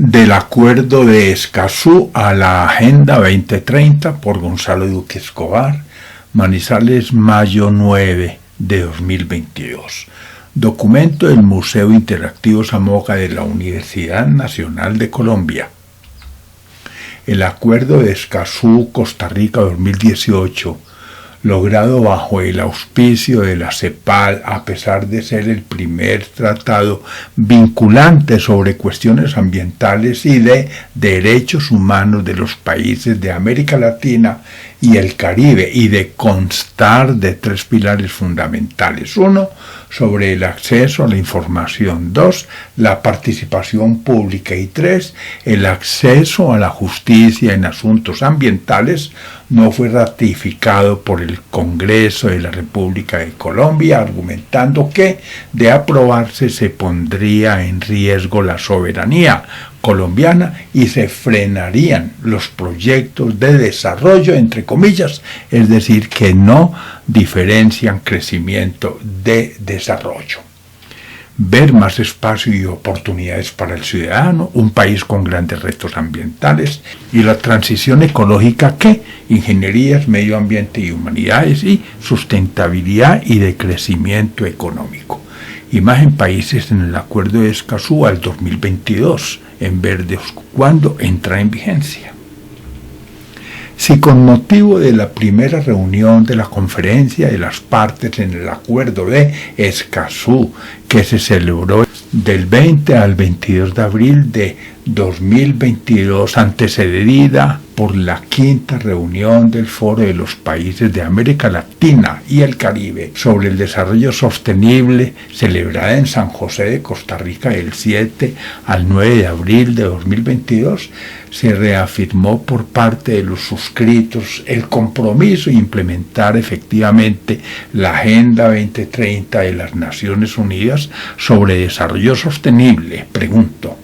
Del Acuerdo de Escazú a la Agenda 2030 por Gonzalo Duque Escobar, Manizales, mayo 9 de 2022. Documento del Museo Interactivo Zamoca de la Universidad Nacional de Colombia. El Acuerdo de Escazú, Costa Rica 2018, logrado bajo el auspicio de la CEPAL, a pesar de ser el primer tratado vinculante sobre cuestiones ambientales y de derechos humanos de los países de América Latina y el Caribe, y de constar de 3 pilares fundamentales. 1. Sobre el acceso a la información. 2. La participación pública. Y 3. El acceso a la justicia en asuntos ambientales. No fue ratificado por el Congreso de la República de Colombia, argumentando que, de aprobarse, se pondría en riesgo la soberanía colombiana y se frenarían los proyectos de desarrollo, entre comillas, es decir, que no diferencian crecimiento de desarrollo. Ver más espacio y oportunidades para el ciudadano, un país con grandes retos ambientales y la transición ecológica que ingenierías, medio ambiente y humanidades y sustentabilidad y de crecimiento económico. Imagen países en el Acuerdo de Escazú al 2022, en verde, cuando entra en vigencia. Si con motivo de la primera reunión de la conferencia de las partes en el Acuerdo de Escazú, que se celebró del 20 al 22 de abril de 2022, antecedida por la 5ª reunión del Foro de los Países de América Latina y el Caribe sobre el desarrollo sostenible, celebrada en San José de Costa Rica del 7 al 9 de abril de 2022, se reafirmó por parte de los suscritos el compromiso de implementar efectivamente la Agenda 2030 de las Naciones Unidas sobre desarrollo sostenible. Pregunto,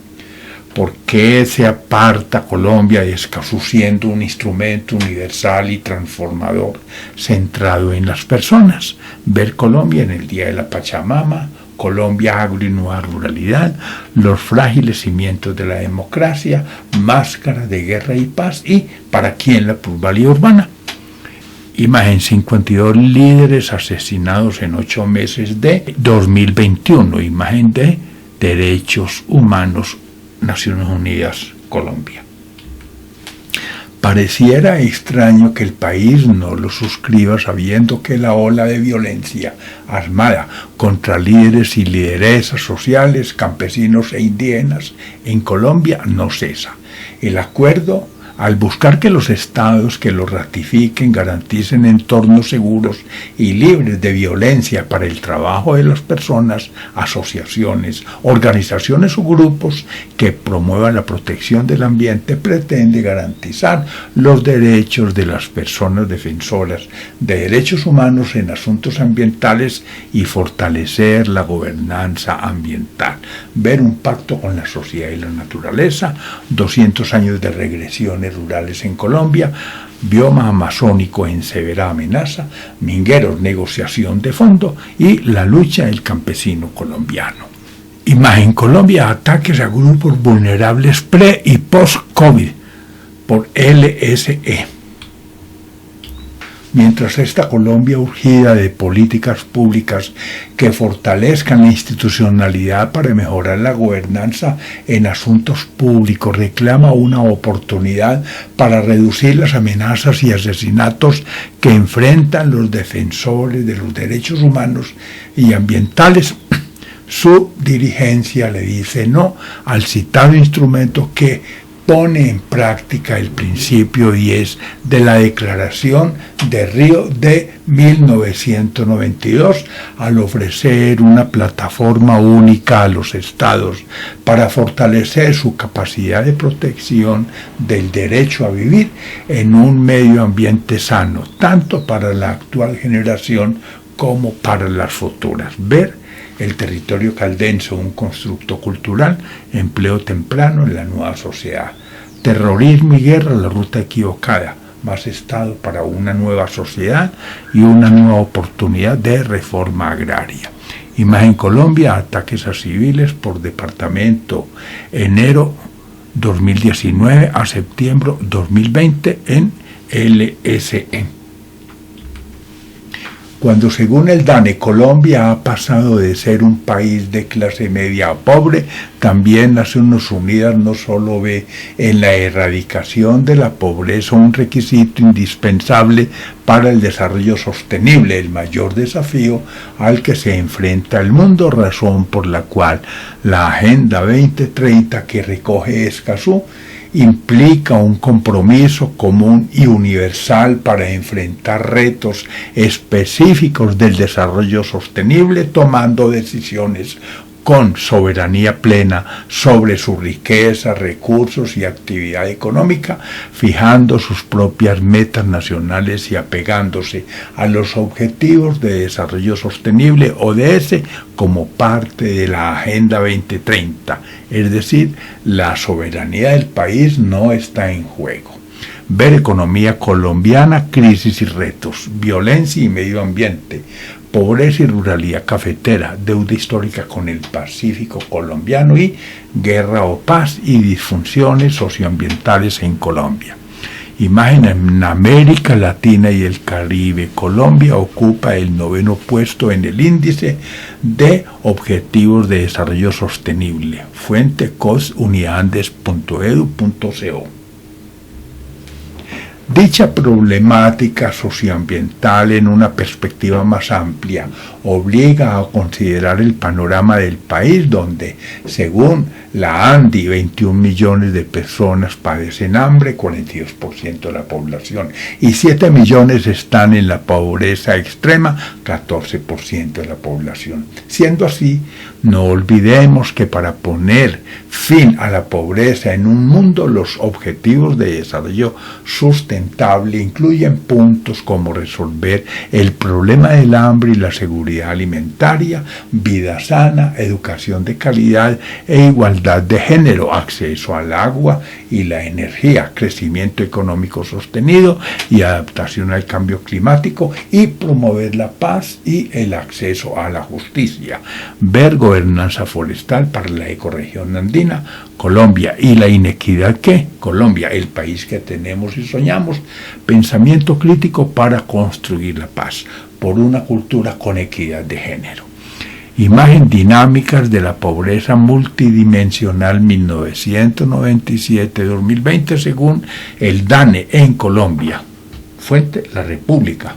¿por qué se aparta Colombia de Escazú siendo un instrumento universal y transformador centrado en las personas? Ver Colombia en el Día de la Pachamama, Colombia, agro y nueva ruralidad, los frágiles cimientos de la democracia, máscara de guerra y paz y ¿para quién la plusvalía urbana? Imagen 52 líderes asesinados en 8 meses de 2021. Imagen de Derechos Humanos, Naciones Unidas, Colombia. Pareciera extraño que el país no lo suscriba sabiendo que la ola de violencia armada contra líderes y lideresas sociales, campesinos e indígenas en Colombia no cesa. El acuerdo, al buscar que los estados que lo ratifiquen garanticen entornos seguros y libres de violencia para el trabajo de las personas, asociaciones, organizaciones o grupos que promuevan la protección del ambiente, pretende garantizar los derechos de las personas defensoras de derechos humanos en asuntos ambientales y fortalecer la gobernanza ambiental. Ver un pacto con la sociedad y la naturaleza, 200 años de regresiones rurales en Colombia, bioma amazónico en severa amenaza, mingueros, negociación de fondo y la lucha del campesino colombiano. Imagen Colombia, ataques a grupos vulnerables pre y post-COVID por LSE. Mientras esta Colombia urgida de políticas públicas que fortalezcan la institucionalidad para mejorar la gobernanza en asuntos públicos, reclama una oportunidad para reducir las amenazas y asesinatos que enfrentan los defensores de los derechos humanos y ambientales, su dirigencia le dice no al citado instrumento que pone en práctica el principio 10 de la Declaración de Río de 1992 al ofrecer una plataforma única a los estados para fortalecer su capacidad de protección del derecho a vivir en un medio ambiente sano, tanto para la actual generación como para las futuras. Ver el territorio caldense, un constructo cultural, empleo temprano en la nueva sociedad. Terrorismo y guerra, la ruta equivocada. Más Estado para una nueva sociedad y una nueva oportunidad de reforma agraria. Imagen Colombia, ataques a civiles por departamento, enero 2019 a septiembre 2020 en LSE. Cuando según el DANE Colombia ha pasado de ser un país de clase media a pobre, también Naciones Unidas no solo ve en la erradicación de la pobreza un requisito indispensable para el desarrollo sostenible, el mayor desafío al que se enfrenta el mundo, razón por la cual la Agenda 2030 que recoge Escazú implica un compromiso común y universal para enfrentar retos específicos del desarrollo sostenible, tomando decisiones con soberanía plena sobre su riqueza, recursos y actividad económica, fijando sus propias metas nacionales y apegándose a los objetivos de desarrollo sostenible ODS como parte de la Agenda 2030. Es decir, la soberanía del país no está en juego. Ver economía colombiana, crisis y retos, violencia y medio ambiente, pobreza y ruralidad cafetera, deuda histórica con el Pacífico colombiano y guerra o paz y disfunciones socioambientales en Colombia. Imagen en América Latina y el Caribe. Colombia ocupa el 9º puesto en el índice de Objetivos de Desarrollo Sostenible. Fuente cosuniandes.edu.co. Dicha problemática socioambiental en una perspectiva más amplia obliga a considerar el panorama del país donde, según la ANDI, 21 millones de personas padecen hambre, 42% de la población, y 7 millones están en la pobreza extrema, 14% de la población. Siendo así, no olvidemos que para poner fin a la pobreza en un mundo, los objetivos de desarrollo sustentable incluyen puntos como resolver el problema del hambre y la seguridad alimentaria, vida sana, educación de calidad e igualdad de género, acceso al agua y la energía, crecimiento económico sostenido y adaptación al cambio climático, y promover la paz y el acceso a la justicia. Ver gobernanza forestal para la ecorregión andina, Colombia y la inequidad que Colombia, el país que tenemos y soñamos, pensamiento crítico para construir la paz por una cultura con equidad de género. Imagen dinámicas de la pobreza multidimensional 1997-2020 según el DANE en Colombia. Fuente La República.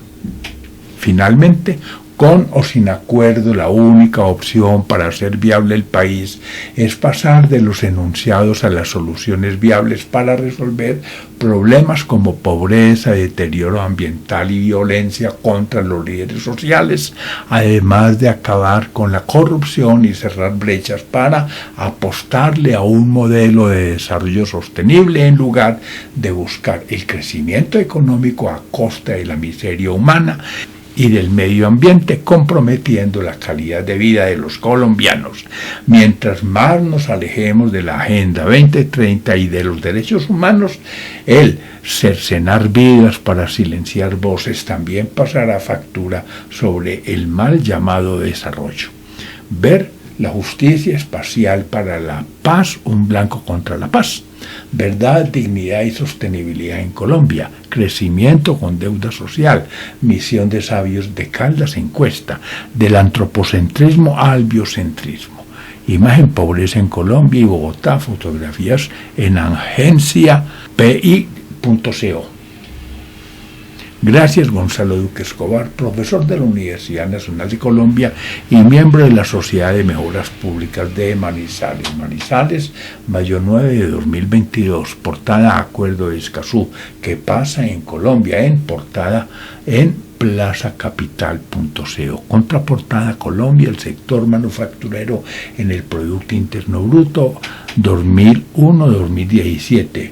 Finalmente, con o sin acuerdo, la única opción para hacer viable el país es pasar de los enunciados a las soluciones viables para resolver problemas como pobreza, deterioro ambiental y violencia contra los líderes sociales, además de acabar con la corrupción y cerrar brechas para apostarle a un modelo de desarrollo sostenible en lugar de buscar el crecimiento económico a costa de la miseria humana y del medio ambiente, comprometiendo la calidad de vida de los colombianos. Mientras más nos alejemos de la Agenda 2030 y de los derechos humanos, el cercenar vidas para silenciar voces también pasará factura sobre el mal llamado desarrollo. Ver la justicia espacial para la paz, un blanco contra la paz. Verdad, dignidad y sostenibilidad en Colombia. Crecimiento con deuda social. Misión de sabios de Caldas, encuesta. Del antropocentrismo al biocentrismo. Imagen pobreza en Colombia y Bogotá. Fotografías en agencia pi.co. Gracias, Gonzalo Duque Escobar, profesor de la Universidad Nacional de Colombia y miembro de la Sociedad de Mejoras Públicas de Manizales. Manizales, mayo 9 de 2022, portada Acuerdo de Escazú, que pasa en Colombia, en portada en plazacapital.co. Contraportada Colombia, el sector manufacturero en el Producto Interno Bruto 2001-2017,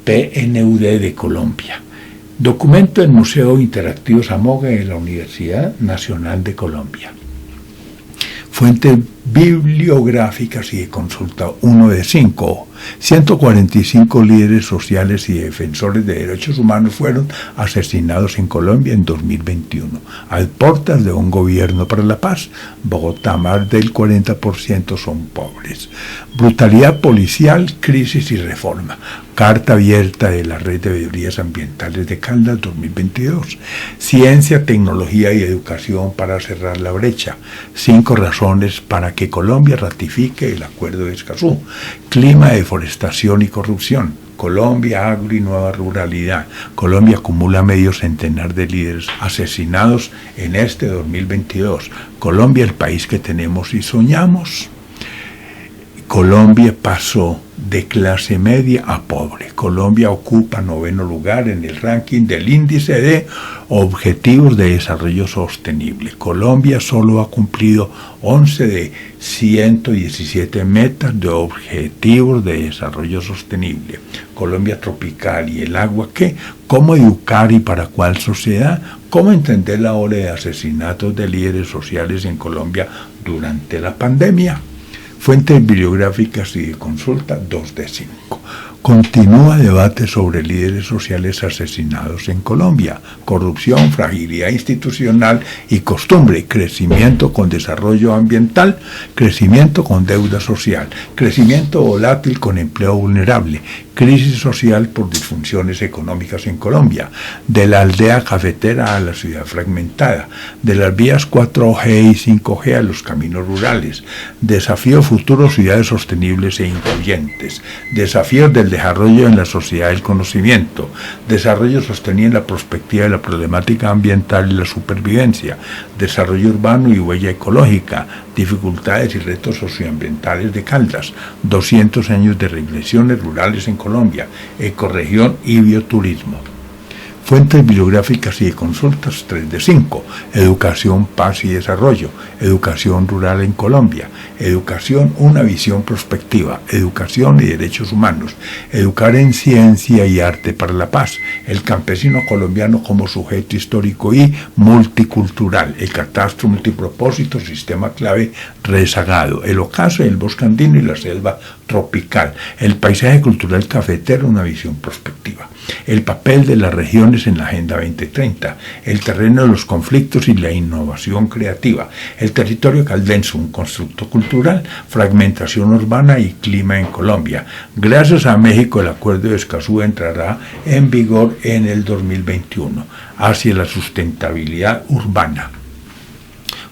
PNUD de Colombia. Documento del Museo Interactivo Samoga de la Universidad Nacional de Colombia. Fuentes bibliográficas y de consulta 1 de 5. 145 líderes sociales y defensores de derechos humanos fueron asesinados en Colombia en 2021, a puertas de un gobierno para la paz. Bogotá, más del 40% son pobres. Brutalidad policial, crisis y reforma. Carta abierta de la Red de Veedurías Ambientales de Caldas 2022. Ciencia, tecnología y educación para cerrar la brecha. 5 razones para que Colombia ratifique el Acuerdo de Escazú. Clima, deforestación y corrupción. Colombia, agro y nueva ruralidad. Colombia acumula medio centenar de líderes asesinados en este 2022. Colombia, el país que tenemos y soñamos. Colombia pasó de clase media a pobre. Colombia ocupa 9º lugar en el ranking del índice de objetivos de desarrollo sostenible. Colombia solo ha cumplido 11 de 117 metas de objetivos de desarrollo sostenible. Colombia tropical y el agua, ¿qué? ¿Cómo educar y para cuál sociedad? ¿Cómo entender la ola de asesinatos de líderes sociales en Colombia durante la pandemia? Fuentes bibliográficas y de consulta 2 de 5. Continúa debate sobre líderes sociales asesinados en Colombia. Corrupción, fragilidad institucional y costumbre. Crecimiento con desarrollo ambiental. Crecimiento con deuda social. Crecimiento volátil con empleo vulnerable. Crisis social por disfunciones económicas en Colombia. De la aldea cafetera a la ciudad fragmentada. De las vías 4G y 5G a los caminos rurales. Desafío futuro, ciudades sostenibles e incluyentes. Desafíos del desarrollo en la sociedad del conocimiento. Desarrollo sostenido en la perspectiva de la problemática ambiental y la supervivencia. Desarrollo urbano y huella ecológica. Dificultades y retos socioambientales de Caldas. 200 años de regresiones rurales en Colombia. Ecorregión y bioturismo. Fuentes bibliográficas y de consultas 3 de 5. Educación, paz y desarrollo. Educación rural en Colombia. Educación, una visión prospectiva. Educación y derechos humanos. Educar en ciencia y arte para la paz. El campesino colombiano como sujeto histórico y multicultural. El catastro multipropósito, sistema clave rezagado. El ocaso, el bosque andino y la selva tropical. El paisaje cultural cafetero, una visión prospectiva. El papel de las regiones en la Agenda 2030, el terreno de los conflictos y la innovación creativa, el territorio caldense, un constructo cultural, fragmentación urbana y clima en Colombia. Gracias a México, el Acuerdo de Escazú entrará en vigor en el 2021, hacia la sustentabilidad urbana.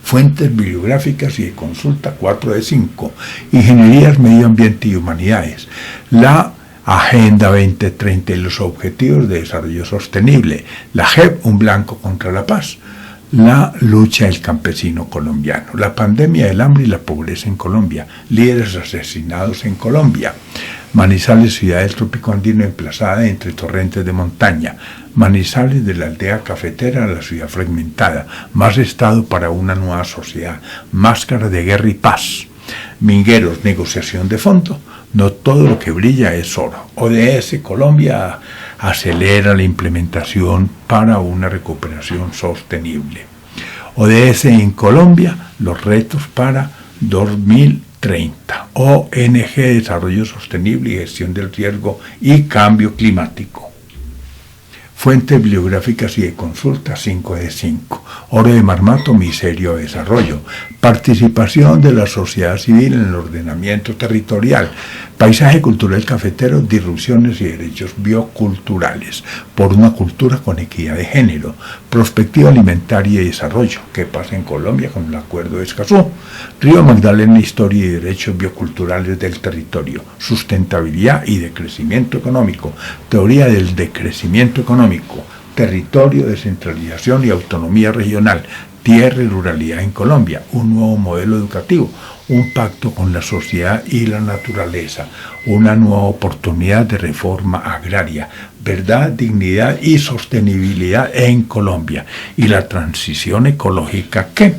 Fuentes bibliográficas y de consulta 4 de 5. Ingenierías, medio ambiente y humanidades. La Agenda 2030 y los Objetivos de Desarrollo Sostenible. La JEP, un blanco contra la paz. La lucha del campesino colombiano. La pandemia del hambre y la pobreza en Colombia. Líderes asesinados en Colombia. Manizales, ciudad del trópico andino emplazada entre torrentes de montaña. Manizales, de la aldea cafetera a la ciudad fragmentada. Más Estado para una nueva sociedad. Máscara de guerra y paz. Mingueros, negociación de fondo. No todo lo que brilla es oro. ODS Colombia acelera la implementación para una recuperación sostenible. ODS en Colombia, los retos para 2030. ONG Desarrollo Sostenible y Gestión del Riesgo y Cambio Climático. Fuentes bibliográficas y de consulta 5 de 5. Oro de Marmato, Miserio de Desarrollo. Participación de la sociedad civil en el ordenamiento territorial. Paisaje cultural cafetero, disrupciones y derechos bioculturales. Por una cultura con equidad de género. Prospectiva alimentaria y desarrollo. ¿Qué pasa en Colombia con el Acuerdo de Escazú? Río Magdalena, historia y derechos bioculturales del territorio. Sustentabilidad y decrecimiento económico. Teoría del decrecimiento económico. Territorio, descentralización y autonomía regional. Tierra y ruralidad en Colombia, un nuevo modelo educativo, un pacto con la sociedad y la naturaleza, una nueva oportunidad de reforma agraria, verdad, dignidad y sostenibilidad en Colombia, y la transición ecológica que,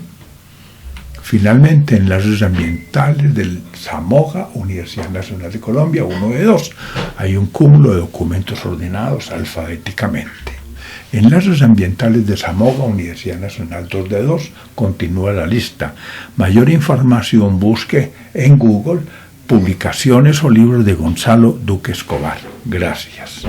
finalmente, enlaces ambientales del Zamoga, Universidad Nacional de Colombia, 1 de 2. Hay un cúmulo de documentos ordenados alfabéticamente. Enlaces ambientales de Zamoga, Universidad Nacional 2 de 2, continúa la lista. Mayor información busque en Google publicaciones o libros de Gonzalo Duque Escobar. Gracias.